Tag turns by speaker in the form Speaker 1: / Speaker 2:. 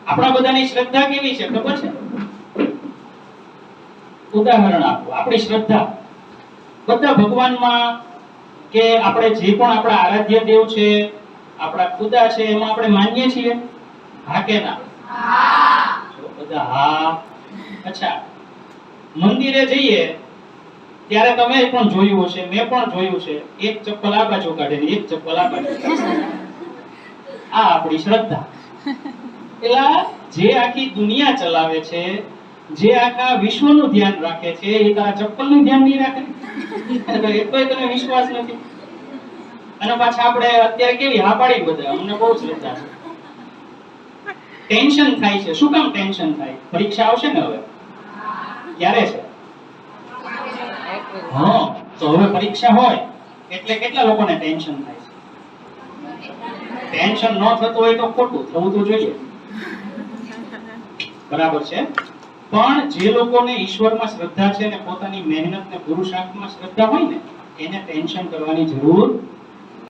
Speaker 1: આપણા બધાની શ્રદ્ધા કેવી છે ખબર છે? ઉદાહરણ આપો. આપણી શ્રદ્ધા બધા ભગવાનમાં કે આપણે જે પણ આપણા આરાધ્ય દેવ છે, આપણા ખુદા છે, એમાં આપણે માનીએ છીએ? હા કે ના? હા. બધા હા. અચ્છા, મંદિરે જઈએ ત્યારે તમે પણ જોયું હશે, મેં પણ જોયું છે, એક ચપ્પલ આ બાજુ કાઢે ને એક ચપ્પલ આ બાજુ કાઢે. આ આપણી શ્રદ્ધા. એલા જે આખી દુનિયા ચલાવે છે, જે આખા વિશ્વનું ધ્યાન રાખે છે, એ તારા ચપ્પલનું ધ્યાન નહીં રાખે? તો એટલો તને વિશ્વાસ નથી. અને પાછા આપણે અત્યારે કેવી હા પાડી બધા, અમને બહુ શ્રદ્ધા છે. ટેન્શન થાય છે. શું કામ ટેન્શન થાય? પરીક્ષા આવશે ને હવે. ક્યારે છે? હા, તો હવે પરીક્ષા હોય એટલે કેટલા લોકોને ટેન્શન થાય છે? ટેન્શન ન થતું હોય તો ખોટું, થવું તો જોઈએ. બરાબર છે. પણ જે લોકોને ઈશ્વરમાં શ્રદ્ધા છે ને પોતાની મહેનત ને પુરુષાર્થમાં શ્રદ્ધા હોય ને, એને ટેન્શન કરવાની જરૂર